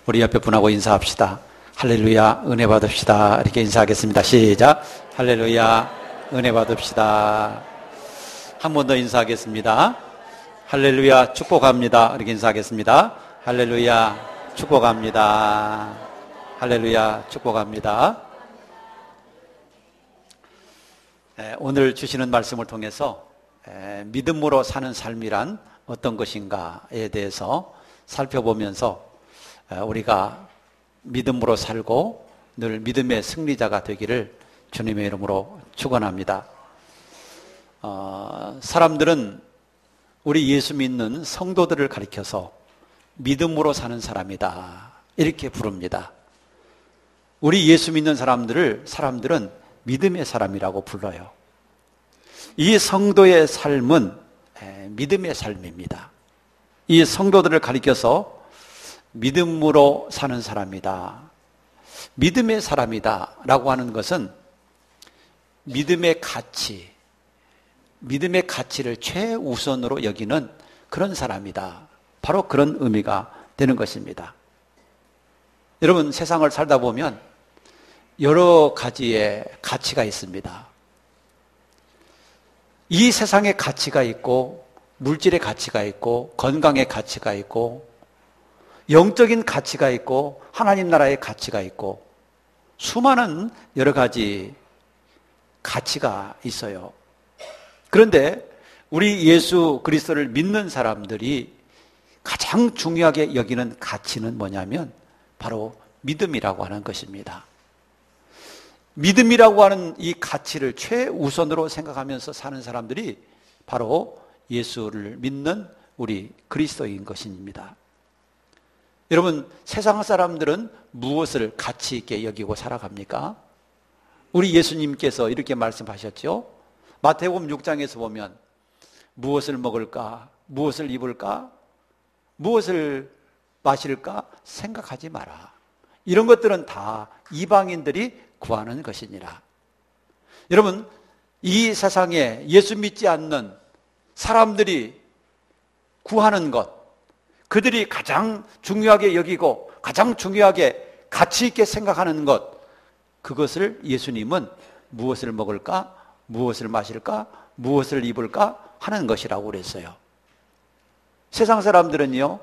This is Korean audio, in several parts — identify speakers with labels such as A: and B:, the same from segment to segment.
A: 우리 옆에 분하고 인사합시다. 할렐루야, 은혜 받읍시다. 이렇게 인사하겠습니다. 시작. 할렐루야, 은혜 받읍시다. 한 번 더 인사하겠습니다. 할렐루야, 축복합니다. 이렇게 인사하겠습니다. 할렐루야, 축복합니다. 할렐루야, 축복합니다. 오늘 주시는 말씀을 통해서 믿음으로 사는 삶이란 어떤 것인가에 대해서 살펴보면서 우리가 믿음으로 살고 늘 믿음의 승리자가 되기를 주님의 이름으로 축원합니다. 사람들은 우리 예수 믿는 성도들을 가리켜서 믿음으로 사는 사람이다 이렇게 부릅니다. 우리 예수 믿는 사람들은 믿음의 사람이라고 불러요. 이 성도의 삶은 믿음의 삶입니다. 이 성도들을 가리켜서 믿음으로 사는 사람이다, 믿음의 사람이다 라고 하는 것은 믿음의 가치를 최우선으로 여기는 그런 사람이다, 바로 그런 의미가 되는 것입니다. 여러분, 세상을 살다 보면 여러 가지의 가치가 있습니다. 이 세상에 가치가 있고, 물질의 가치가 있고, 건강의 가치가 있고, 영적인 가치가 있고, 하나님 나라의 가치가 있고, 수많은 여러 가지 가치가 있어요. 그런데 우리 예수 그리스도를 믿는 사람들이 가장 중요하게 여기는 가치는 뭐냐면 바로 믿음이라고 하는 것입니다. 믿음이라고 하는 이 가치를 최우선으로 생각하면서 사는 사람들이 바로 예수를 믿는 우리 그리스도인 것입니다. 여러분, 세상 사람들은 무엇을 가치 있게 여기고 살아갑니까? 우리 예수님께서 이렇게 말씀하셨죠. 마태복음 6장에서 보면 무엇을 먹을까? 무엇을 입을까? 무엇을 마실까? 생각하지 마라. 이런 것들은 다 이방인들이 구하는 것이니라. 여러분, 이 세상에 예수 믿지 않는 사람들이 구하는 것, 그들이 가장 중요하게 여기고 가장 중요하게 가치 있게 생각하는 것, 그것을 예수님은 무엇을 먹을까? 무엇을 마실까? 무엇을 입을까? 하는 것이라고 그랬어요. 세상 사람들은요,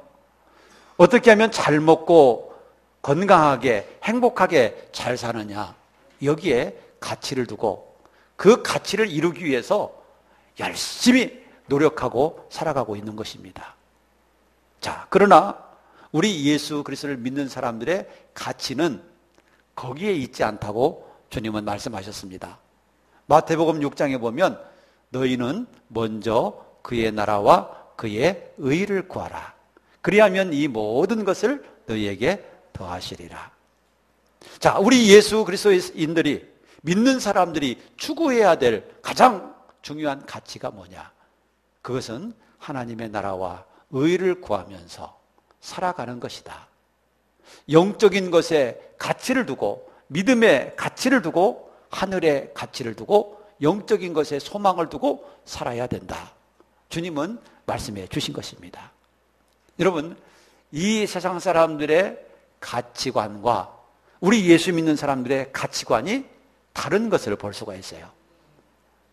A: 어떻게 하면 잘 먹고 건강하게 행복하게 잘 사느냐, 여기에 가치를 두고 그 가치를 이루기 위해서 열심히 노력하고 살아가고 있는 것입니다. 자, 그러나 우리 예수 그리스도를 믿는 사람들의 가치는 거기에 있지 않다고 주님은 말씀하셨습니다. 마태복음 6장에 보면 너희는 먼저 그의 나라와 그의 의를 구하라. 그리하면 이 모든 것을 너희에게 더하시리라. 자, 우리 예수 그리스도인들이, 믿는 사람들이 추구해야 될 가장 중요한 가치가 뭐냐? 그것은 하나님의 나라와 의를 구하면서 살아가는 것이다. 영적인 것에 가치를 두고, 믿음의 가치를 두고, 하늘의 가치를 두고, 영적인 것에 소망을 두고 살아야 된다. 주님은 말씀해 주신 것입니다. 여러분, 이 세상 사람들의 가치관과 우리 예수 믿는 사람들의 가치관이 다른 것을 볼 수가 있어요.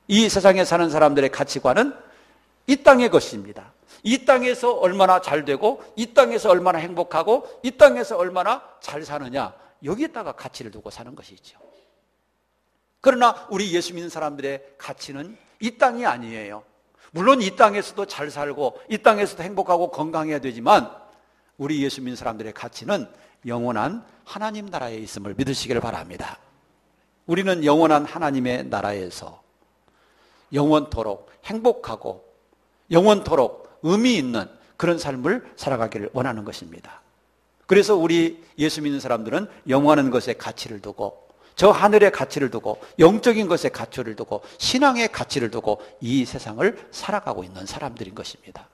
A: 이 세상에 사는 사람들의 가치관은 이 땅의 것입니다. 이 땅에서 얼마나 잘 되고, 이 땅에서 얼마나 행복하고, 이 땅에서 얼마나 잘 사느냐, 여기에다가 가치를 두고 사는 것이죠. 그러나 우리 예수 믿는 사람들의 가치는 이 땅이 아니에요. 물론 이 땅에서도 잘 살고 이 땅에서도 행복하고 건강해야 되지만 우리 예수 믿는 사람들의 가치는 영원한 하나님 나라에 있음을 믿으시기를 바랍니다. 우리는 영원한 하나님의 나라에서 영원토록 행복하고 영원토록 의미 있는 그런 삶을 살아가기를 원하는 것입니다. 그래서 우리 예수 믿는 사람들은 영원한 것에 가치를 두고, 저 하늘의 가치를 두고, 영적인 것에 가치를 두고, 신앙의 가치를 두고 이 세상을 살아가고 있는 사람들인 것입니다.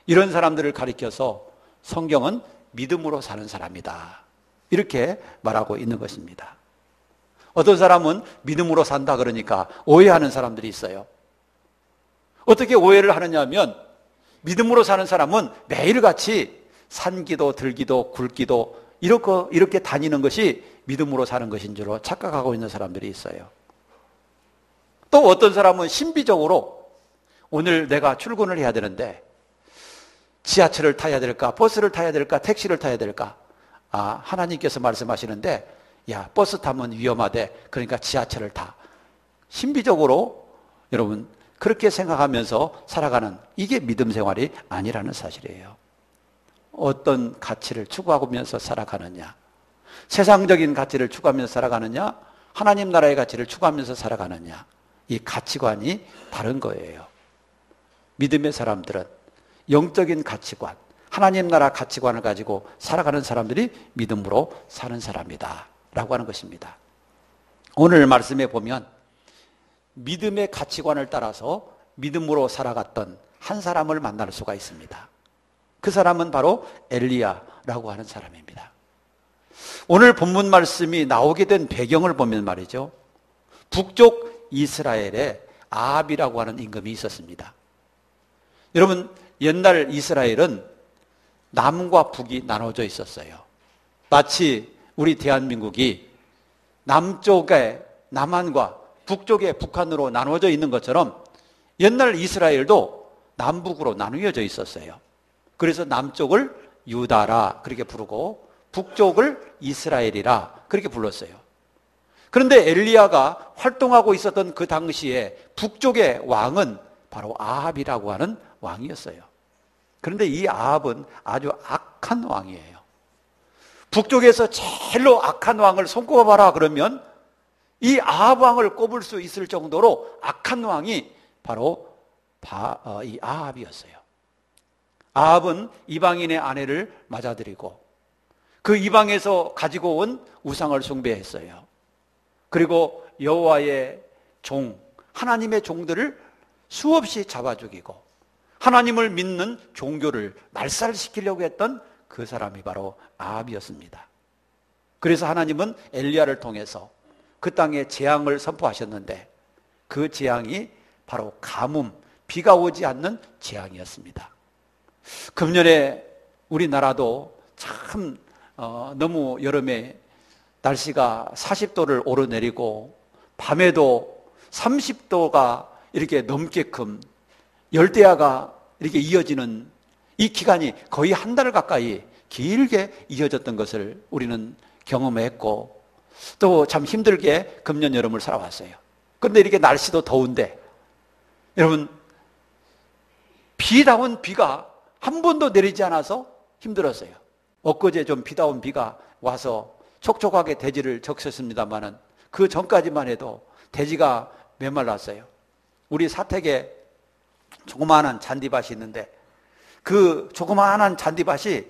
A: 이런 사람들을 가리켜서 성경은 믿음으로 사는 사람이다, 이렇게 말하고 있는 것입니다. 어떤 사람은 믿음으로 산다 그러니까 오해하는 사람들이 있어요. 어떻게 오해를 하느냐 하면, 믿음으로 사는 사람은 매일같이 산기도 들기도 굵기도 이렇게 다니는 것이 믿음으로 사는 것인 줄로 착각하고 있는 사람들이 있어요. 또 어떤 사람은 신비적으로 오늘 내가 출근을 해야 되는데 지하철을 타야 될까, 버스를 타야 될까, 택시를 타야 될까? 하나님께서 말씀하시는데 야, 버스 타면 위험하대. 그러니까 지하철을 타. 신비적으로 여러분 그렇게 생각하면서 살아가는 이게 믿음 생활이 아니라는 사실이에요. 어떤 가치를 추구하면서 살아가느냐, 세상적인 가치를 추구하면서 살아가느냐, 하나님 나라의 가치를 추구하면서 살아가느냐, 이 가치관이 다른 거예요. 믿음의 사람들은 영적인 가치관, 하나님 나라 가치관을 가지고 살아가는 사람들이 믿음으로 사는 사람이다 라고 하는 것입니다. 오늘 말씀에 보면 믿음의 가치관을 따라서 믿음으로 살아갔던 한 사람을 만날 수가 있습니다. 그 사람은 바로 엘리야라고 하는 사람입니다. 오늘 본문 말씀이 나오게 된 배경을 보면 말이죠, 북쪽 이스라엘에 아합이라고 하는 임금이 있었습니다. 여러분, 옛날 이스라엘은 남과 북이 나눠져 있었어요. 마치 우리 대한민국이 남쪽에 남한과 북쪽에 북한으로 나눠져 있는 것처럼 옛날 이스라엘도 남북으로 나누어져 있었어요. 그래서 남쪽을 유다라 그렇게 부르고 북쪽을 이스라엘이라 그렇게 불렀어요. 그런데 엘리야가 활동하고 있었던 그 당시에 북쪽의 왕은 바로 아합이라고 하는 왕이었어요. 그런데 이 아합은 아주 악한 왕이에요. 북쪽에서 제일로 악한 왕을 손꼽아봐라 그러면 이 아합 왕을 꼽을 수 있을 정도로 악한 왕이 바로 이 아합이었어요. 아합은 이방인의 아내를 맞아들이고 그 이방에서 가지고 온 우상을 숭배했어요. 그리고 여호와의 종, 하나님의 종들을 수없이 잡아 죽이고 하나님을 믿는 종교를 말살시키려고 했던 그 사람이 바로 아합이었습니다. 그래서 하나님은 엘리야를 통해서 그 땅에 재앙을 선포하셨는데 그 재앙이 바로 가뭄, 비가 오지 않는 재앙이었습니다. 금년에 우리나라도 참 너무 여름에 날씨가 40도를 오르내리고 밤에도 30도가 이렇게 넘게끔 열대야가 이렇게 이어지는 이 기간이 거의 한 달 가까이 길게 이어졌던 것을 우리는 경험했고 또 참 힘들게 금년 여름을 살아왔어요. 그런데 이렇게 날씨도 더운데 여러분 비다운 비가 한 번도 내리지 않아서 힘들었어요. 엊그제 좀 비다운 비가 와서 촉촉하게 대지를 적셨습니다마는 그 전까지만 해도 대지가 메말랐어요. 우리 사택에 조그마한 잔디밭이 있는데 그 조그마한 잔디밭이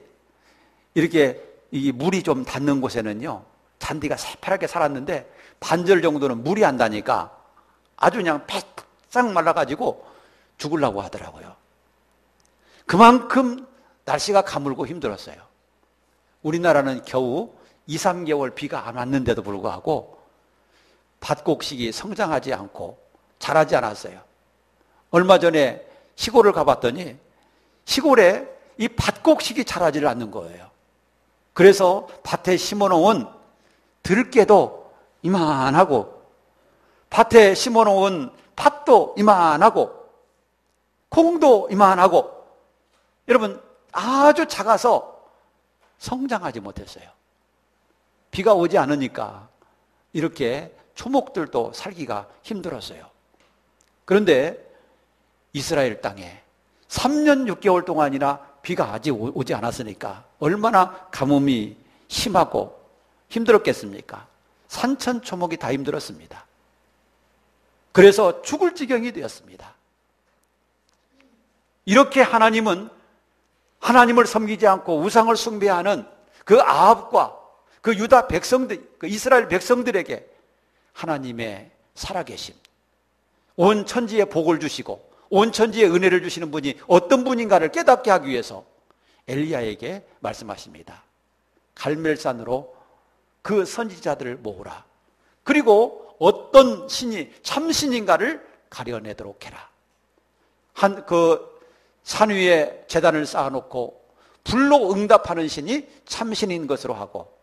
A: 이렇게 이 물이 좀 닿는 곳에는요 잔디가 새파랗게 살았는데 반절 정도는 물이 안 닿으니까 아주 그냥 바싹 말라가지고 죽으려고 하더라고요. 그만큼 날씨가 가물고 힘들었어요. 우리나라는 겨우 2, 3개월 비가 안 왔는데도 불구하고 밭곡식이 성장하지 않고 자라지 않았어요. 얼마 전에 시골을 가봤더니 시골에 이 밭곡식이 자라지를 않는 거예요. 그래서 밭에 심어놓은 들깨도 이만하고 밭에 심어놓은 팥도 이만하고 콩도 이만하고 여러분 아주 작아서 성장하지 못했어요. 비가 오지 않으니까 이렇게 초목들도 살기가 힘들었어요. 그런데 이스라엘 땅에 3년 6개월 동안이나 비가 아직 오지 않았으니까 얼마나 가뭄이 심하고 힘들었겠습니까? 산천초목이 다 힘들었습니다. 그래서 죽을 지경이 되었습니다. 이렇게 하나님은 하나님을 섬기지 않고 우상을 숭배하는 그 아합과 그 유다 백성들, 그 이스라엘 백성들에게 하나님의 살아계심, 온 천지에 복을 주시고 온 천지에 은혜를 주시는 분이 어떤 분인가를 깨닫게 하기 위해서 엘리야에게 말씀하십니다. 갈멜산으로 그 선지자들을 모으라. 그리고 어떤 신이 참신인가를 가려내도록 해라. 그 산 위에 제단을 쌓아놓고 불로 응답하는 신이 참신인 것으로 하고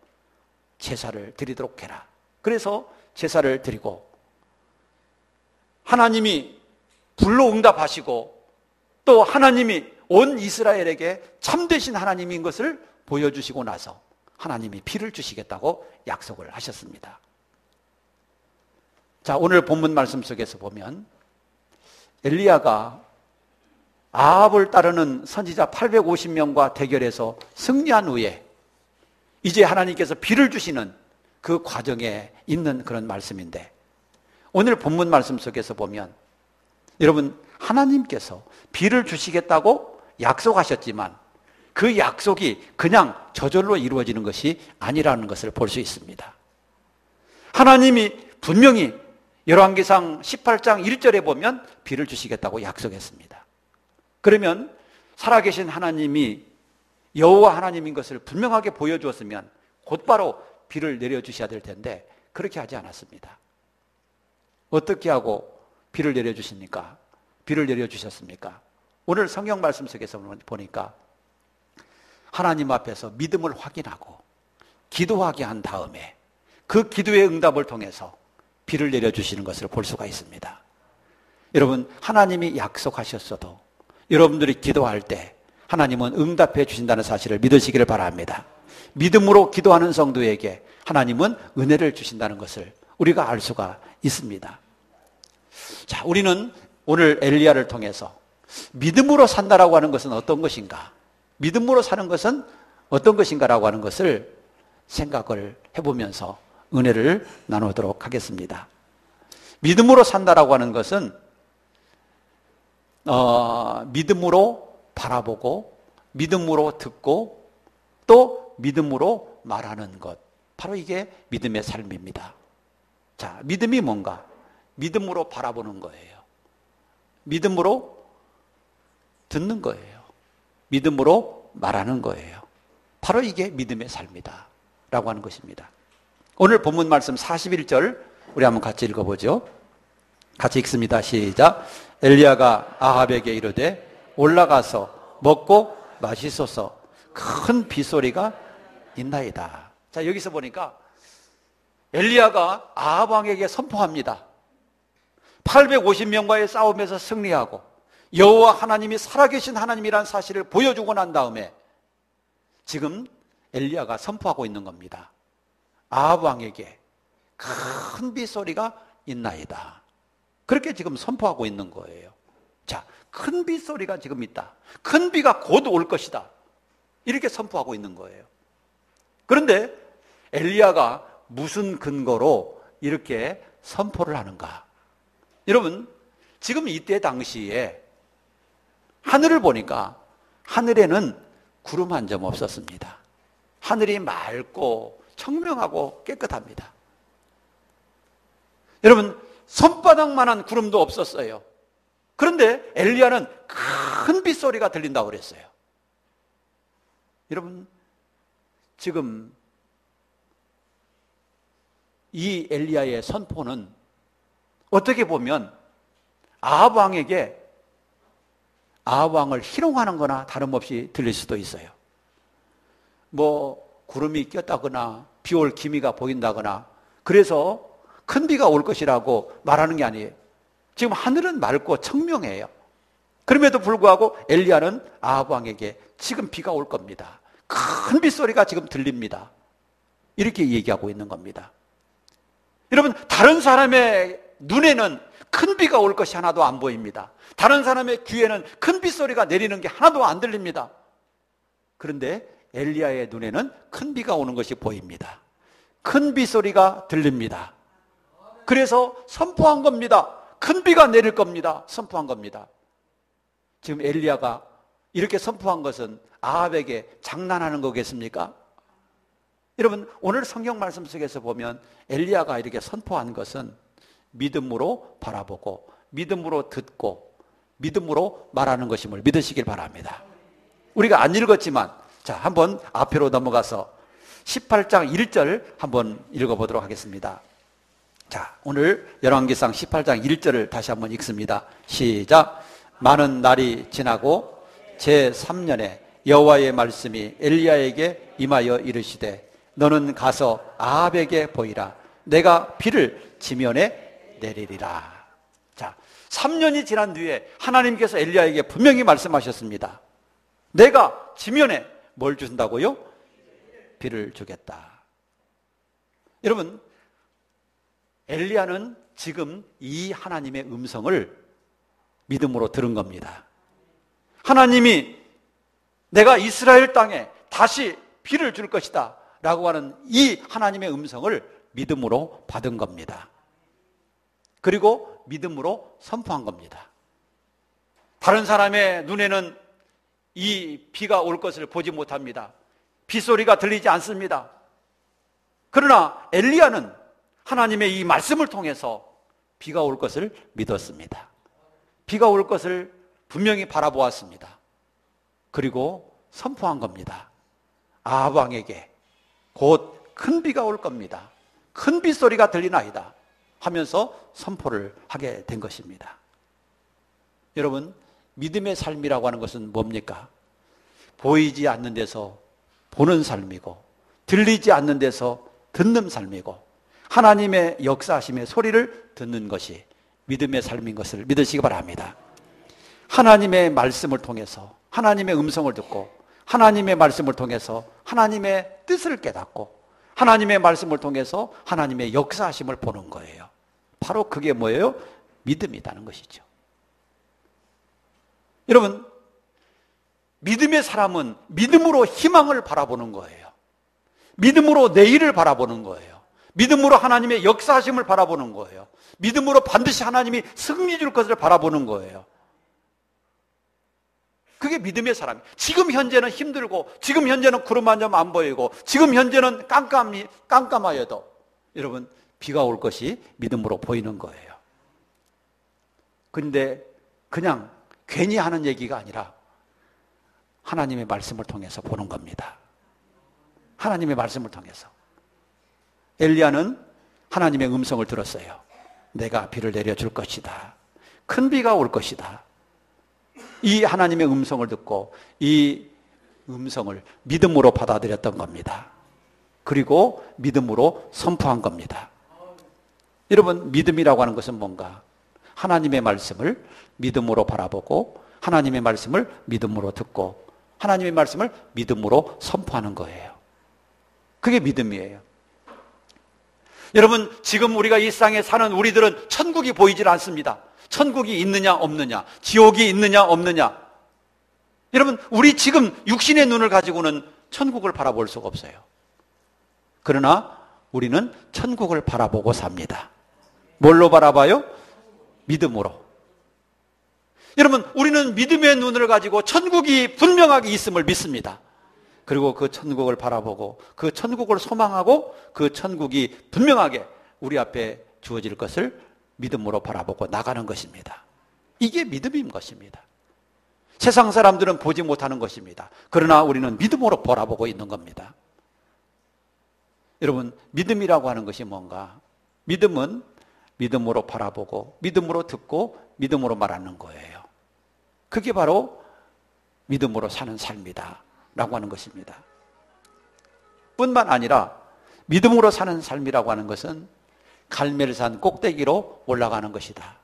A: 제사를 드리도록 해라. 그래서 제사를 드리고, 하나님이 불로 응답하시고 또 하나님이 온 이스라엘에게 참되신 하나님인 것을 보여주시고 나서 하나님이 피를 주시겠다고 약속을 하셨습니다. 자, 오늘 본문 말씀 속에서 보면 엘리야가 아합을 따르는 선지자 850명과 대결해서 승리한 후에 이제 하나님께서 비를 주시는 그 과정에 있는 그런 말씀인데, 오늘 본문 말씀 속에서 보면 여러분, 하나님께서 비를 주시겠다고 약속하셨지만 그 약속이 그냥 저절로 이루어지는 것이 아니라는 것을 볼 수 있습니다. 하나님이 분명히 열왕기상 18장 1절에 보면 비를 주시겠다고 약속했습니다. 그러면 살아계신 하나님이 여호와 하나님인 것을 분명하게 보여주었으면 곧바로 비를 내려주셔야 될 텐데 그렇게 하지 않았습니다. 어떻게 하고 비를 내려주십니까? 비를 내려주셨습니까? 오늘 성경 말씀 속에서 보니까 하나님 앞에서 믿음을 확인하고 기도하게 한 다음에 그 기도의 응답을 통해서 비를 내려주시는 것을 볼 수가 있습니다. 여러분, 하나님이 약속하셨어도 여러분들이 기도할 때 하나님은 응답해 주신다는 사실을 믿으시기를 바랍니다. 믿음으로 기도하는 성도에게 하나님은 은혜를 주신다는 것을 우리가 알 수가 있습니다. 자, 우리는 오늘 엘리야를 통해서 믿음으로 산다라고 하는 것은 어떤 것인가? 믿음으로 사는 것은 어떤 것인가라고 하는 것을 생각을 해보면서 은혜를 나누도록 하겠습니다. 믿음으로 산다라고 하는 것은 믿음으로 바라보고 믿음으로 듣고 또 믿음으로 말하는 것, 바로 이게 믿음의 삶입니다. 자, 믿음이 뭔가? 믿음으로 바라보는 거예요. 믿음으로 듣는 거예요. 믿음으로 말하는 거예요. 바로 이게 믿음의 삶이다 라고 하는 것입니다. 오늘 본문 말씀 41절 우리 한번 같이 읽어보죠. 같이 읽습니다. 시작. 엘리야가 아합에게 이르되 올라가서 먹고 마시소서, 큰 빗소리가 있나이다. 자, 여기서 보니까 엘리야가 아합 왕에게 선포합니다. 850명과의 싸움에서 승리하고 여호와 하나님이 살아계신 하나님이라는 사실을 보여주고 난 다음에 지금 엘리야가 선포하고 있는 겁니다. 아합 왕에게 큰 빗소리가 있나이다. 그렇게 지금 선포하고 있는 거예요. 자, 큰 빗소리가 지금 있다. 큰 비가 곧 올 것이다. 이렇게 선포하고 있는 거예요. 그런데 엘리야가 무슨 근거로 이렇게 선포를 하는가? 여러분, 지금 이때 당시에 하늘을 보니까 하늘에는 구름 한 점 없었습니다. 하늘이 맑고 청명하고 깨끗합니다. 여러분, 손바닥만한 구름도 없었어요. 그런데 엘리야는 큰 빗소리가 들린다고 그랬어요. 여러분, 지금 이 엘리야의 선포는 어떻게 보면 아합 왕에게 아합 왕을 희롱하는 거나 다름없이 들릴 수도 있어요. 뭐 구름이 꼈다거나 비 올 기미가 보인다거나 그래서 큰 비가 올 것이라고 말하는 게 아니에요. 지금 하늘은 맑고 청명해요. 그럼에도 불구하고 엘리야는 아합 왕에게 지금 비가 올 겁니다. 큰 빗소리가 지금 들립니다. 이렇게 얘기하고 있는 겁니다. 여러분, 다른 사람의 눈에는 큰 비가 올 것이 하나도 안 보입니다. 다른 사람의 귀에는 큰 빗소리가 내리는 게 하나도 안 들립니다. 그런데 엘리야의 눈에는 큰 비가 오는 것이 보입니다. 큰 빗소리가 들립니다. 그래서 선포한 겁니다. 큰 비가 내릴 겁니다. 선포한 겁니다. 지금 엘리야가 이렇게 선포한 것은 아합에게 장난하는 거겠습니까? 여러분, 오늘 성경 말씀 속에서 보면 엘리야가 이렇게 선포한 것은 믿음으로 바라보고 믿음으로 듣고 믿음으로 말하는 것임을 믿으시길 바랍니다. 우리가 안 읽었지만 자, 한번 앞으로 넘어가서 18장 1절 한번 읽어보도록 하겠습니다. 자, 오늘 열왕기상 18장 1절을 다시 한번 읽습니다. 시작. 많은 날이 지나고 제3년에 여호와의 말씀이 엘리야에게 임하여 이르시되 너는 가서 아합에게 보이라. 내가 비를 지면에 내리리라. 자, 3년이 지난 뒤에 하나님께서 엘리야에게 분명히 말씀하셨습니다. 내가 지면에 뭘 준다고요? 비를 주겠다. 여러분, 엘리야는 지금 이 하나님의 음성을 믿음으로 들은 겁니다. 하나님이 내가 이스라엘 땅에 다시 비를 줄 것이다 라고 하는 이 하나님의 음성을 믿음으로 받은 겁니다. 그리고 믿음으로 선포한 겁니다. 다른 사람의 눈에는 이 비가 올 것을 보지 못합니다. 빗소리가 들리지 않습니다. 그러나 엘리야는 하나님의 이 말씀을 통해서 비가 올 것을 믿었습니다. 비가 올 것을 분명히 바라보았습니다. 그리고 선포한 겁니다. 아합 왕에게 곧 큰 비가 올 겁니다. 큰 빗소리가 들리나이다 하면서 선포를 하게 된 것입니다. 여러분, 믿음의 삶이라고 하는 것은 뭡니까? 보이지 않는 데서 보는 삶이고 들리지 않는 데서 듣는 삶이고 하나님의 역사하심의 소리를 듣는 것이 믿음의 삶인 것을 믿으시기 바랍니다. 하나님의 말씀을 통해서 하나님의 음성을 듣고 하나님의 말씀을 통해서 하나님의 뜻을 깨닫고 하나님의 말씀을 통해서 하나님의 역사하심을 보는 거예요. 바로 그게 뭐예요? 믿음이라는 것이죠. 여러분, 믿음의 사람은 믿음으로 희망을 바라보는 거예요. 믿음으로 내일을 바라보는 거예요. 믿음으로 하나님의 역사하심을 바라보는 거예요. 믿음으로 반드시 하나님이 승리 줄 것을 바라보는 거예요. 그게 믿음의 사람이에요. 지금 현재는 힘들고 지금 현재는 구름 한 점 안 보이고 지금 현재는 깜깜하여도 여러분, 비가 올 것이 믿음으로 보이는 거예요. 그런데 그냥 괜히 하는 얘기가 아니라 하나님의 말씀을 통해서 보는 겁니다. 하나님의 말씀을 통해서. 엘리야는 하나님의 음성을 들었어요. 내가 비를 내려줄 것이다. 큰 비가 올 것이다. 이 하나님의 음성을 듣고 이 음성을 믿음으로 받아들였던 겁니다. 그리고 믿음으로 선포한 겁니다. 여러분, 믿음이라고 하는 것은 뭔가? 하나님의 말씀을 믿음으로 바라보고 하나님의 말씀을 믿음으로 듣고 하나님의 말씀을 믿음으로 선포하는 거예요. 그게 믿음이에요. 여러분, 지금 우리가 이 땅에 사는 우리들은 천국이 보이질 않습니다. 천국이 있느냐 없느냐, 지옥이 있느냐 없느냐. 여러분, 우리 지금 육신의 눈을 가지고는 천국을 바라볼 수가 없어요. 그러나 우리는 천국을 바라보고 삽니다. 뭘로 바라봐요? 믿음으로. 여러분, 우리는 믿음의 눈을 가지고 천국이 분명하게 있음을 믿습니다. 그리고 그 천국을 바라보고 그 천국을 소망하고 그 천국이 분명하게 우리 앞에 주어질 것을 믿음으로 바라보고 나가는 것입니다. 이게 믿음인 것입니다. 세상 사람들은 보지 못하는 것입니다. 그러나 우리는 믿음으로 바라보고 있는 겁니다. 여러분, 믿음이라고 하는 것이 뭔가? 믿음은 믿음으로 바라보고 믿음으로 듣고 믿음으로 말하는 거예요. 그게 바로 믿음으로 사는 삶이다 라고 하는 것입니다. 뿐만 아니라 믿음으로 사는 삶이라고 하는 것은 갈멜산 꼭대기로 올라가는 것이다.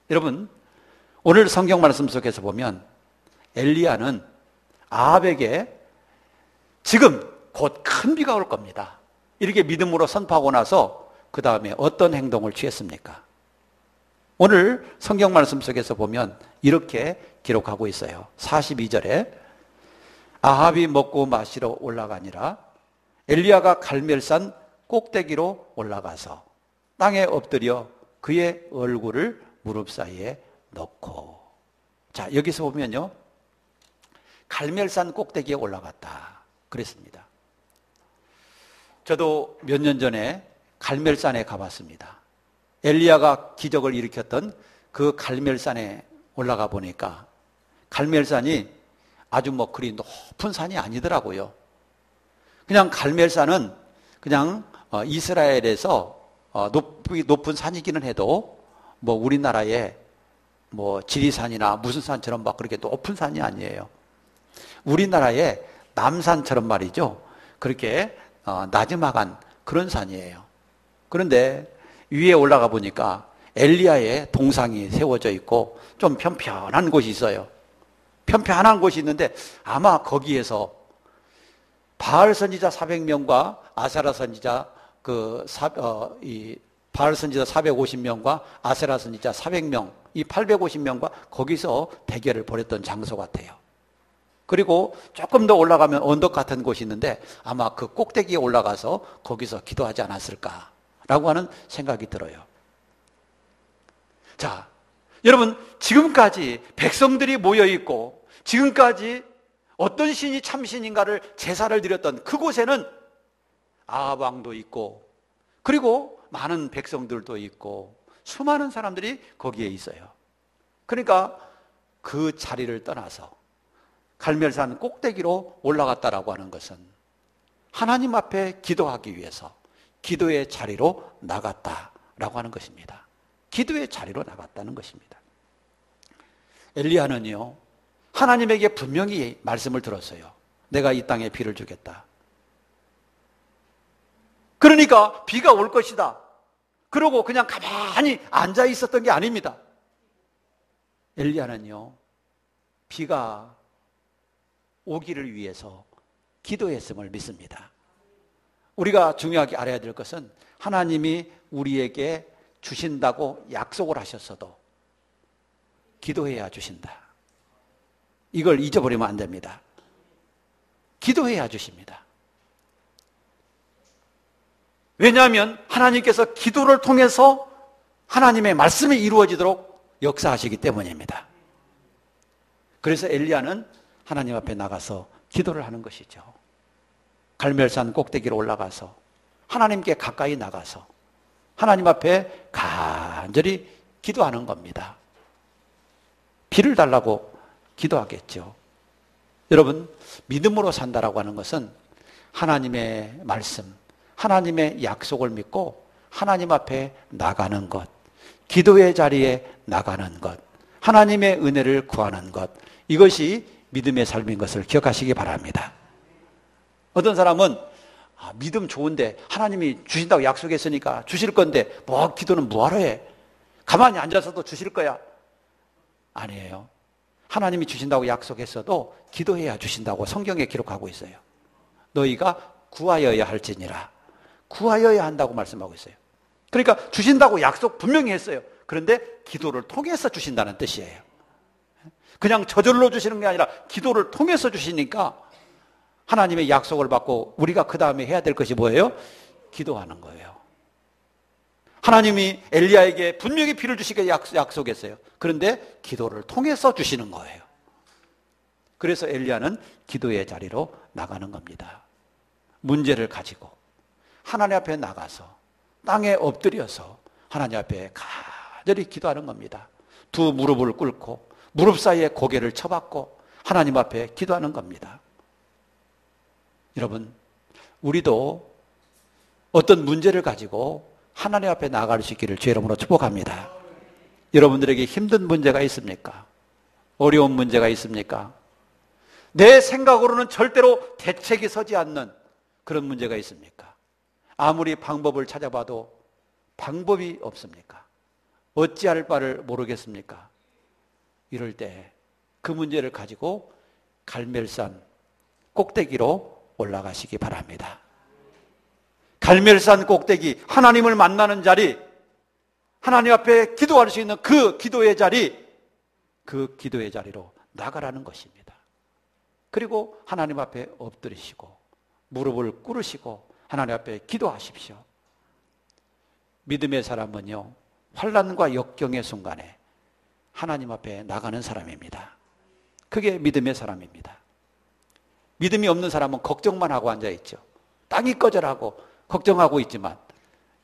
A: 여러분, 오늘 성경 말씀 속에서 보면 엘리야는 아합에게 지금 곧 큰 비가 올 겁니다. 이렇게 믿음으로 선포하고 나서 그 다음에 어떤 행동을 취했습니까? 오늘 성경 말씀 속에서 보면 이렇게 기록하고 있어요. 42절에 아합이 먹고 마시러 올라가니라 엘리야가 갈멜산 꼭대기로 올라가서 땅에 엎드려 그의 얼굴을 무릎 사이에 넣고. 자, 여기서 보면요, 갈멜산 꼭대기에 올라갔다 그랬습니다. 저도 몇 년 전에 갈멜산에 가봤습니다. 엘리야가 기적을 일으켰던 그 갈멜산에 올라가 보니까 갈멜산이 아주 뭐 그리 높은 산이 아니더라고요. 그냥 갈멜산은 그냥 이스라엘에서 높은 산이기는 해도 뭐 우리나라의 뭐 지리산이나 무슨 산처럼 막 그렇게 높은 산이 아니에요. 우리나라의 남산처럼 말이죠. 그렇게 나지막한 그런 산이에요. 그런데 위에 올라가 보니까 엘리야의 동상이 세워져 있고 좀 편편한 곳이 있어요. 편편한 곳이 있는데 아마 거기에서 바알 선지자 400명과 아세라 선지자 바알 선지자 450명과 아세라 선지자 400명, 이 850명과 거기서 대결을 벌였던 장소 같아요. 그리고 조금 더 올라가면 언덕 같은 곳이 있는데 아마 그 꼭대기에 올라가서 거기서 기도하지 않았을까라고 하는 생각이 들어요. 자, 여러분, 지금까지 백성들이 모여 있고 지금까지 어떤 신이 참신인가를 제사를 드렸던 그곳에는 아합 왕도 있고 그리고 많은 백성들도 있고 수많은 사람들이 거기에 있어요. 그러니까 그 자리를 떠나서 갈멜산 꼭대기로 올라갔다라고 하는 것은 하나님 앞에 기도하기 위해서 기도의 자리로 나갔다라고 하는 것입니다. 기도의 자리로 나갔다는 것입니다. 엘리야는요, 하나님에게 분명히 말씀을 들었어요. 내가 이 땅에 비를 주겠다. 그러니까 비가 올 것이다. 그러고 그냥 가만히 앉아 있었던 게 아닙니다. 엘리야는요, 비가 오기를 위해서 기도했음을 믿습니다. 우리가 중요하게 알아야 될 것은 하나님이 우리에게 주신다고 약속을 하셨어도 기도해야 주신다. 이걸 잊어버리면 안 됩니다. 기도해야 주십니다. 왜냐하면 하나님께서 기도를 통해서 하나님의 말씀이 이루어지도록 역사하시기 때문입니다. 그래서 엘리야는 하나님 앞에 나가서 기도를 하는 것이죠. 갈멜산 꼭대기로 올라가서 하나님께 가까이 나가서 하나님 앞에 간절히 기도하는 겁니다. 비를 달라고 기도하겠죠. 여러분, 믿음으로 산다라고 하는 것은 하나님의 말씀, 하나님의 약속을 믿고 하나님 앞에 나가는 것, 기도의 자리에 나가는 것, 하나님의 은혜를 구하는 것, 이것이 믿음의 삶인 것을 기억하시기 바랍니다. 어떤 사람은 믿음 좋은데 하나님이 주신다고 약속했으니까 주실 건데 뭐 기도는 뭐하러 해? 가만히 앉아서도 주실 거야. 아니에요. 하나님이 주신다고 약속했어도 기도해야 주신다고 성경에 기록하고 있어요. 너희가 구하여야 할지니라. 구하여야 한다고 말씀하고 있어요. 그러니까 주신다고 약속 분명히 했어요. 그런데 기도를 통해서 주신다는 뜻이에요. 그냥 저절로 주시는 게 아니라 기도를 통해서 주시니까 하나님의 약속을 받고 우리가 그 다음에 해야 될 것이 뭐예요? 기도하는 거예요. 하나님이 엘리야에게 분명히 비를 주시게 약속했어요. 그런데 기도를 통해서 주시는 거예요. 그래서 엘리야는 기도의 자리로 나가는 겁니다. 문제를 가지고 하나님 앞에 나가서 땅에 엎드려서 하나님 앞에 간절히 기도하는 겁니다. 두 무릎을 꿇고 무릎 사이에 고개를 쳐박고 하나님 앞에 기도하는 겁니다. 여러분, 우리도 어떤 문제를 가지고 하나님 앞에 나아갈 수 있기를 주의 이름으로 축복합니다. 여러분들에게 힘든 문제가 있습니까? 어려운 문제가 있습니까? 내 생각으로는 절대로 대책이 서지 않는 그런 문제가 있습니까? 아무리 방법을 찾아봐도 방법이 없습니까? 어찌할 바를 모르겠습니까? 이럴 때 그 문제를 가지고 갈멜산 꼭대기로 올라가시기 바랍니다. 갈멜산 꼭대기, 하나님을 만나는 자리, 하나님 앞에 기도할 수 있는 그 기도의 자리, 그 기도의 자리로 나가라는 것입니다. 그리고 하나님 앞에 엎드리시고 무릎을 꿇으시고 하나님 앞에 기도하십시오. 믿음의 사람은요, 환난과 역경의 순간에 하나님 앞에 나가는 사람입니다. 그게 믿음의 사람입니다. 믿음이 없는 사람은 걱정만 하고 앉아있죠. 땅이 꺼져라고 걱정하고 있지만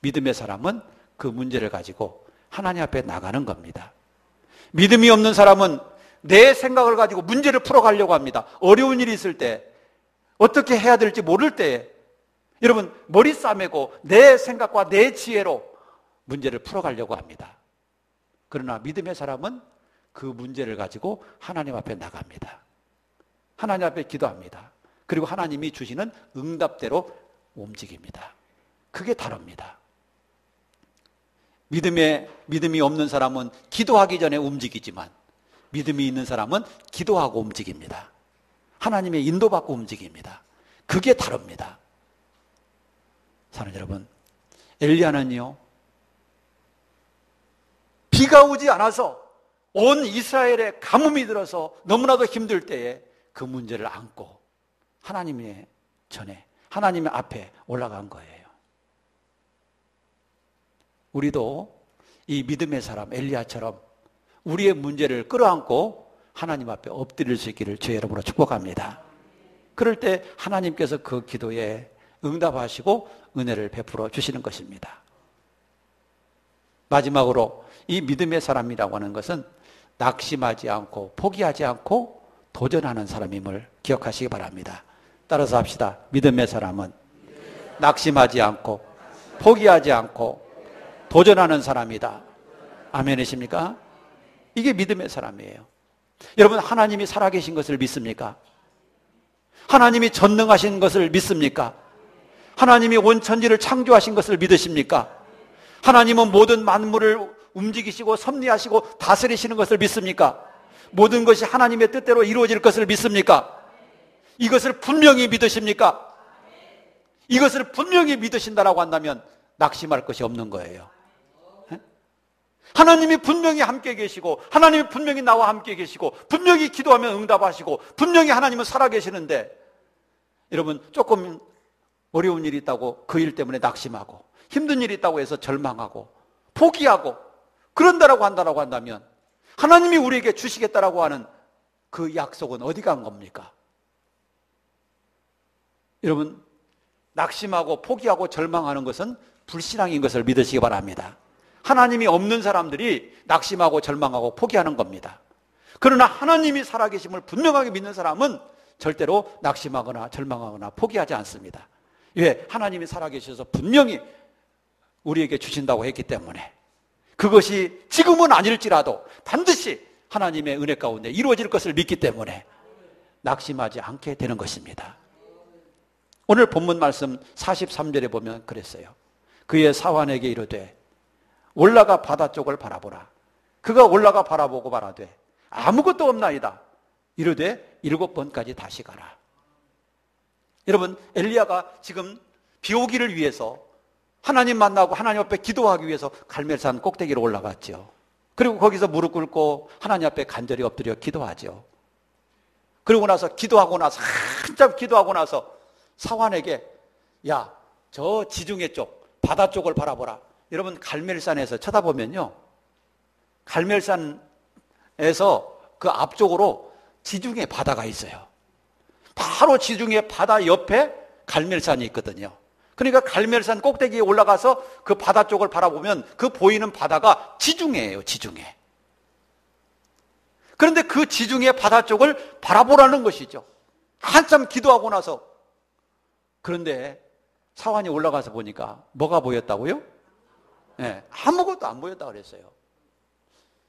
A: 믿음의 사람은 그 문제를 가지고 하나님 앞에 나가는 겁니다. 믿음이 없는 사람은 내 생각을 가지고 문제를 풀어가려고 합니다. 어려운 일이 있을 때, 어떻게 해야 될지 모를 때에 여러분, 머리 싸매고 내 생각과 내 지혜로 문제를 풀어가려고 합니다. 그러나 믿음의 사람은 그 문제를 가지고 하나님 앞에 나갑니다. 하나님 앞에 기도합니다. 그리고 하나님이 주시는 응답대로 움직입니다. 그게 다릅니다. 믿음이 없는 사람은 기도하기 전에 움직이지만 믿음이 있는 사람은 기도하고 움직입니다. 하나님의 인도받고 움직입니다. 그게 다릅니다. 사랑하는 여러분, 엘리야는요, 비가 오지 않아서 온 이스라엘에 가뭄이 들어서 너무나도 힘들 때에 그 문제를 안고 하나님의 전에, 하나님의 앞에 올라간 거예요. 우리도 이 믿음의 사람 엘리야처럼 우리의 문제를 끌어안고 하나님 앞에 엎드릴 수 있기를 주의 이름으로 축복합니다. 그럴 때 하나님께서 그 기도에 응답하시고 은혜를 베풀어 주시는 것입니다. 마지막으로 이 믿음의 사람이라고 하는 것은 낙심하지 않고 포기하지 않고 도전하는 사람임을 기억하시기 바랍니다. 따라서 합시다. 믿음의 사람은 낙심하지 않고 포기하지 않고 도전하는 사람이다. 아멘이십니까? 이게 믿음의 사람이에요. 여러분, 하나님이 살아계신 것을 믿습니까? 하나님이 전능하신 것을 믿습니까? 하나님이 온 천지를 창조하신 것을 믿으십니까? 하나님은 모든 만물을 움직이시고 섭리하시고 다스리시는 것을 믿습니까? 모든 것이 하나님의 뜻대로 이루어질 것을 믿습니까? 이것을 분명히 믿으십니까? 이것을 분명히 믿으신다라고 한다면 낙심할 것이 없는 거예요. 하나님이 분명히 함께 계시고 하나님이 분명히 나와 함께 계시고 분명히 기도하면 응답하시고 분명히 하나님은 살아계시는데, 여러분, 조금 어려운 일이 있다고 그 일 때문에 낙심하고 힘든 일이 있다고 해서 절망하고 포기하고 그런다라고 한다면 하나님이 우리에게 주시겠다라고 하는 그 약속은 어디 간 겁니까? 여러분, 낙심하고 포기하고 절망하는 것은 불신앙인 것을 믿으시기 바랍니다. 하나님이 없는 사람들이 낙심하고 절망하고 포기하는 겁니다. 그러나 하나님이 살아계심을 분명하게 믿는 사람은 절대로 낙심하거나 절망하거나 포기하지 않습니다. 왜? 하나님이 살아계셔서 분명히 우리에게 주신다고 했기 때문에, 그것이 지금은 아닐지라도 반드시 하나님의 은혜 가운데 이루어질 것을 믿기 때문에 낙심하지 않게 되는 것입니다. 오늘 본문 말씀 43절에 보면 그랬어요. 그의 사환에게 이르되 올라가 바다 쪽을 바라보라. 그가 올라가 바라보고 말하되 아무것도 없나이다. 이르되 7번까지 다시 가라. 여러분, 엘리야가 지금 비 오기를 위해서 하나님 만나고 하나님 앞에 기도하기 위해서 갈멜산 꼭대기로 올라갔죠. 그리고 거기서 무릎 꿇고 하나님 앞에 간절히 엎드려 기도하죠. 그러고 나서 기도하고 나서 한참 기도하고 나서 사환에게, 야, 저 지중해 쪽 바다 쪽을 바라보라. 여러분, 갈멜산에서 쳐다보면요, 갈멜산에서 그 앞쪽으로 지중해 바다가 있어요. 바로 지중해 바다 옆에 갈멜산이 있거든요. 그러니까 갈멜산 꼭대기에 올라가서 그 바다 쪽을 바라보면 그 보이는 바다가 지중해예요, 지중해. 그런데 그 지중해 바다 쪽을 바라보라는 것이죠. 한참 기도하고 나서. 그런데 사환이 올라가서 보니까 뭐가 보였다고요? 네, 아무것도 안 보였다고 그랬어요.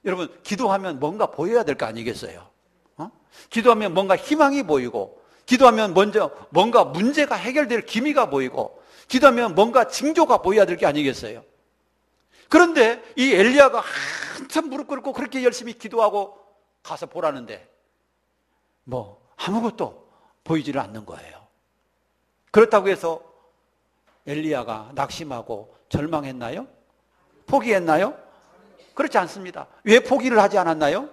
A: 여러분, 기도하면 뭔가 보여야 될 거 아니겠어요? 기도하면 뭔가 희망이 보이고, 기도하면 먼저 뭔가 문제가 해결될 기미가 보이고, 기도하면 뭔가 징조가 보여야 될 게 아니겠어요? 그런데 이 엘리야가 한참 무릎 꿇고 그렇게 열심히 기도하고 가서 보라는데 뭐 아무것도 보이지를 않는 거예요. 그렇다고 해서 엘리야가 낙심하고 절망했나요? 포기했나요? 그렇지 않습니다. 왜 포기를 하지 않았나요?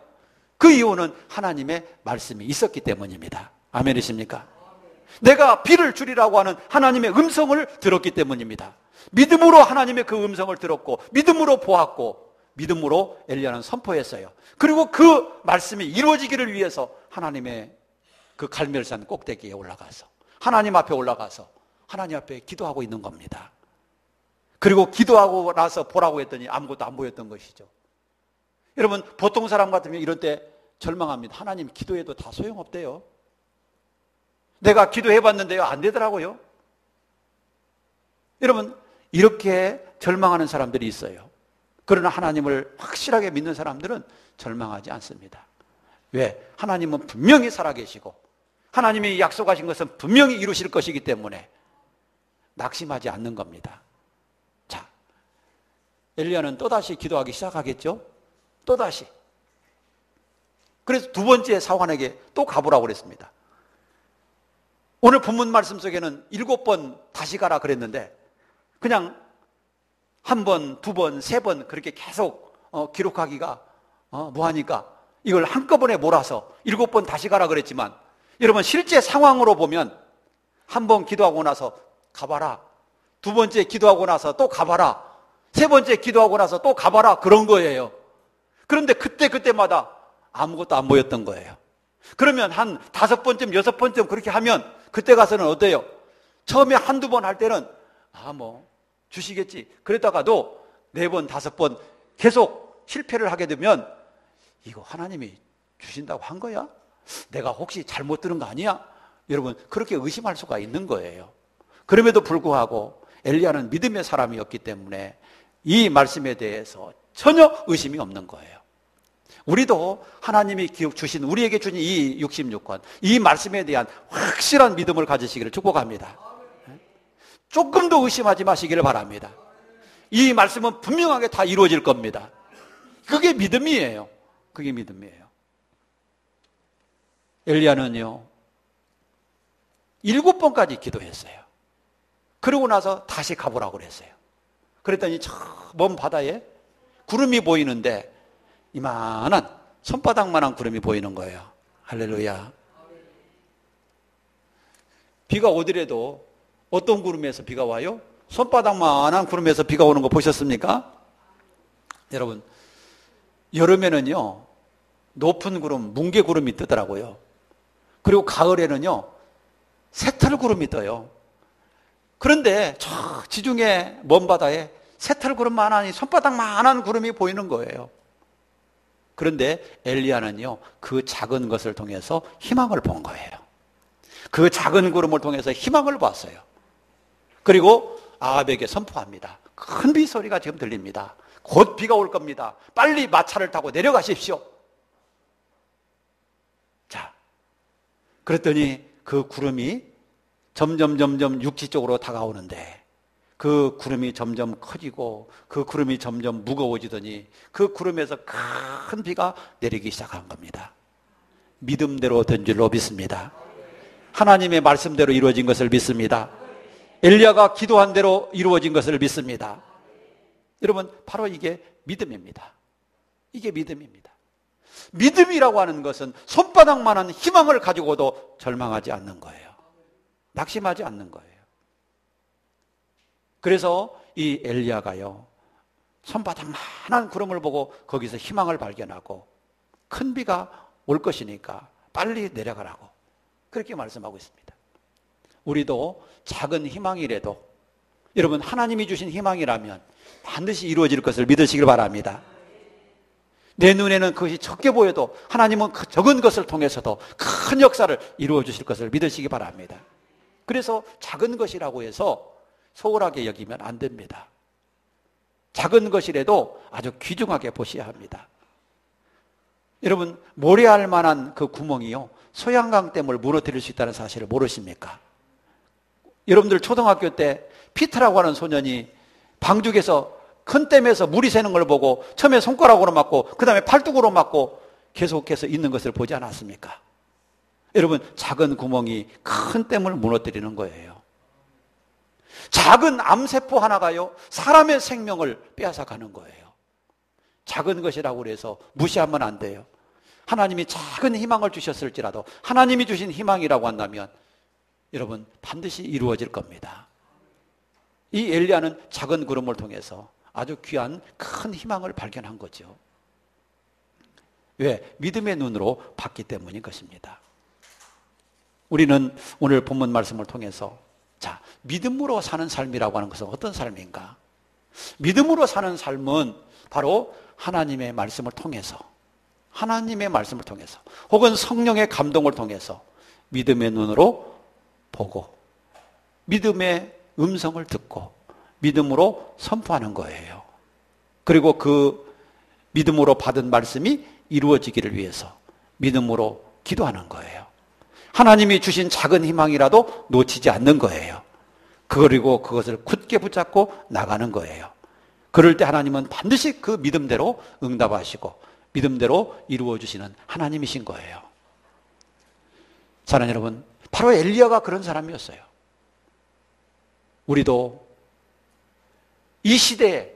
A: 그 이유는 하나님의 말씀이 있었기 때문입니다. 아멘이십니까? 내가 비를 주리라고 하는 하나님의 음성을 들었기 때문입니다. 믿음으로 하나님의 그 음성을 들었고 믿음으로 보았고 믿음으로 엘리야는 선포했어요. 그리고 그 말씀이 이루어지기를 위해서 하나님의 그 갈멜산 꼭대기에 올라가서 하나님 앞에 올라가서 하나님 앞에 기도하고 있는 겁니다. 그리고 기도하고 나서 보라고 했더니 아무것도 안 보였던 것이죠. 여러분, 보통 사람 같으면 이럴 때 절망합니다. 하나님, 기도해도 다 소용없대요. 내가 기도해봤는데요, 안 되더라고요. 여러분, 이렇게 절망하는 사람들이 있어요. 그러나 하나님을 확실하게 믿는 사람들은 절망하지 않습니다. 왜? 하나님은 분명히 살아계시고 하나님이 약속하신 것은 분명히 이루실 것이기 때문에 낙심하지 않는 겁니다. 자, 엘리야는 또다시 기도하기 시작하겠죠? 또다시. 그래서 두 번째 사환에게 또 가보라고 그랬습니다. 오늘 본문 말씀 속에는 7번 다시 가라 그랬는데 그냥 한 번, 두 번, 세 번 그렇게 계속 기록하기가 뭐하니까 이걸 한꺼번에 몰아서 7번 다시 가라 그랬지만 여러분 실제 상황으로 보면 한 번 기도하고 나서 가봐라, 두 번째 기도하고 나서 또 가봐라, 세 번째 기도하고 나서 또 가봐라 그런 거예요. 그런데 그때마다 아무것도 안 보였던 거예요. 그러면 한 5번쯤 6번쯤 그렇게 하면 그때 가서는 어때요? 처음에 한두 번 할 때는 주시겠지 그랬다가도 4번 5번 계속 실패를 하게 되면 이거 하나님이 주신다고 한 거야? 내가 혹시 잘못 들은 거 아니야? 여러분 그렇게 의심할 수가 있는 거예요. 그럼에도 불구하고 엘리야는 믿음의 사람이었기 때문에 이 말씀에 대해서 전혀 의심이 없는 거예요. 우리도 하나님이 주신 우리에게 주신 이 66권 이 말씀에 대한 확실한 믿음을 가지시기를 축복합니다. 조금도 의심하지 마시기를 바랍니다. 이 말씀은 분명하게 다 이루어질 겁니다. 그게 믿음이에요. 그게 믿음이에요. 엘리야는요 7번까지 기도했어요. 그러고 나서 다시 가보라고 그랬어요. 그랬더니 저 먼 바다에 구름이 보이는데 이만한 손바닥만한 구름이 보이는 거예요. 할렐루야. 비가 오더라도 어떤 구름에서 비가 와요? 손바닥만한 구름에서 비가 오는 거 보셨습니까? 여러분 여름에는요 높은 구름, 뭉게구름이 뜨더라고요. 그리고 가을에는요 새털구름이 떠요. 그런데 저 지중해 먼 바다에 새털구름만한 손바닥만한 구름이 보이는 거예요. 그런데 엘리야는요 그 작은 것을 통해서 희망을 본 거예요. 그 작은 구름을 통해서 희망을 봤어요. 그리고 아합에게 선포합니다. 큰 비 소리가 지금 들립니다. 곧 비가 올 겁니다. 빨리 마차를 타고 내려가십시오. 자, 그랬더니 그 구름이 점점 육지 쪽으로 다가오는데 그 구름이 점점 커지고 그 구름이 점점 무거워지더니 그 구름에서 큰 비가 내리기 시작한 겁니다. 믿음대로 된 줄로 믿습니다. 하나님의 말씀대로 이루어진 것을 믿습니다. 엘리야가 기도한 대로 이루어진 것을 믿습니다. 여러분 바로 이게 믿음입니다. 이게 믿음입니다. 믿음이라고 하는 것은 손바닥만한 희망을 가지고도 절망하지 않는 거예요. 낙심하지 않는 거예요. 그래서 이 엘리야가요 손바닥만한 구름을 보고 거기서 희망을 발견하고 큰 비가 올 것이니까 빨리 내려가라고 그렇게 말씀하고 있습니다. 우리도 작은 희망이라도 여러분 하나님이 주신 희망이라면 반드시 이루어질 것을 믿으시길 바랍니다. 내 눈에는 그것이 적게 보여도 하나님은 그 적은 것을 통해서도 큰 역사를 이루어 주실 것을 믿으시기 바랍니다. 그래서 작은 것이라고 해서 소홀하게 여기면 안 됩니다. 작은 것이라도 아주 귀중하게 보셔야 합니다. 여러분 모래알 만한 그 구멍이요 소양강댐을 무너뜨릴 수 있다는 사실을 모르십니까? 여러분들 초등학교 때 피트라고 하는 소년이 방죽에서 큰 댐에서 물이 새는 걸 보고 처음에 손가락으로 맞고 그 다음에 팔뚝으로 맞고 계속해서 있는 것을 보지 않았습니까? 여러분 작은 구멍이 큰 댐을 무너뜨리는 거예요. 작은 암세포 하나가요 사람의 생명을 빼앗아가는 거예요. 작은 것이라고 해서 무시하면 안 돼요. 하나님이 작은 희망을 주셨을지라도 하나님이 주신 희망이라고 한다면 여러분 반드시 이루어질 겁니다. 이 엘리야는 작은 구름을 통해서 아주 귀한 큰 희망을 발견한 거죠. 왜? 믿음의 눈으로 봤기 때문인 것입니다. 우리는 오늘 본문 말씀을 통해서 자, 믿음으로 사는 삶이라고 하는 것은 어떤 삶인가? 믿음으로 사는 삶은 바로 하나님의 말씀을 통해서 혹은 성령의 감동을 통해서 믿음의 눈으로 보고 믿음의 음성을 듣고 믿음으로 선포하는 거예요. 그리고 그 믿음으로 받은 말씀이 이루어지기를 위해서 믿음으로 기도하는 거예요. 하나님이 주신 작은 희망이라도 놓치지 않는 거예요. 그리고 그것을 굳게 붙잡고 나가는 거예요. 그럴 때 하나님은 반드시 그 믿음대로 응답하시고 믿음대로 이루어 주시는 하나님이신 거예요. 사랑하는 여러분, 바로 엘리야가 그런 사람이었어요. 우리도 이 시대에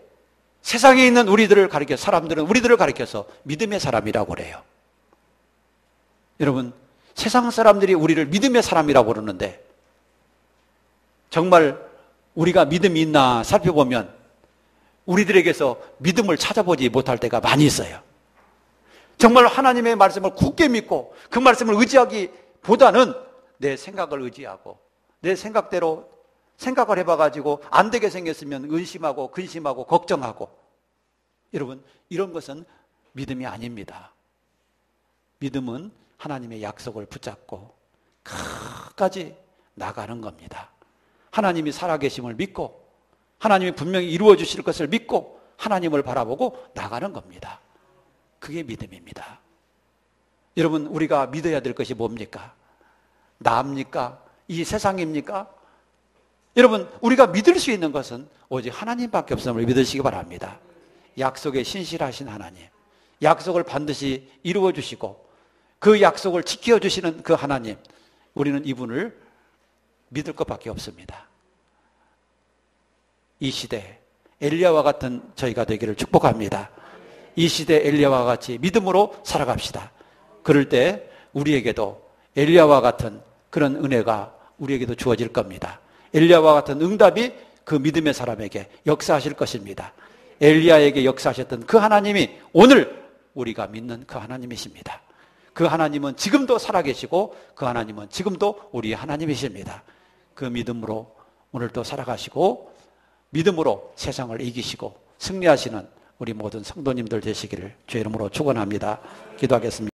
A: 세상에 있는 우리들을 가리켜, 사람들은 우리들을 가리켜서 믿음의 사람이라고 그래요. 여러분, 세상 사람들이 우리를 믿음의 사람이라고 그러는데 정말 우리가 믿음이 있나 살펴보면 우리들에게서 믿음을 찾아보지 못할 때가 많이 있어요. 정말 하나님의 말씀을 굳게 믿고 그 말씀을 의지하기보다는 내 생각을 의지하고 내 생각대로 생각을 해봐가지고 안 되게 생겼으면 의심하고 근심하고 걱정하고, 여러분, 이런 것은 믿음이 아닙니다. 믿음은 하나님의 약속을 붙잡고 끝까지 나가는 겁니다. 하나님이 살아계심을 믿고 하나님이 분명히 이루어 주실 것을 믿고 하나님을 바라보고 나가는 겁니다. 그게 믿음입니다. 여러분, 우리가 믿어야 될 것이 뭡니까? 나입니까? 이 세상입니까? 여러분, 우리가 믿을 수 있는 것은 오직 하나님밖에 없음을 믿으시기 바랍니다. 약속에 신실하신 하나님, 약속을 반드시 이루어 주시고 그 약속을 지켜주시는 그 하나님, 우리는 이분을 믿을 것밖에 없습니다. 이 시대 엘리야와 같은 저희가 되기를 축복합니다. 이 시대 엘리야와 같이 믿음으로 살아갑시다. 그럴 때 우리에게도 엘리야와 같은 그런 은혜가 우리에게도 주어질 겁니다. 엘리야와 같은 응답이 그 믿음의 사람에게 역사하실 것입니다. 엘리야에게 역사하셨던 그 하나님이 오늘 우리가 믿는 그 하나님이십니다. 그 하나님은 지금도 살아계시고 그 하나님은 지금도 우리의 하나님이십니다. 그 믿음으로 오늘도 살아가시고 믿음으로 세상을 이기시고 승리하시는 우리 모든 성도님들 되시기를 주의 이름으로 축원합니다. 기도하겠습니다.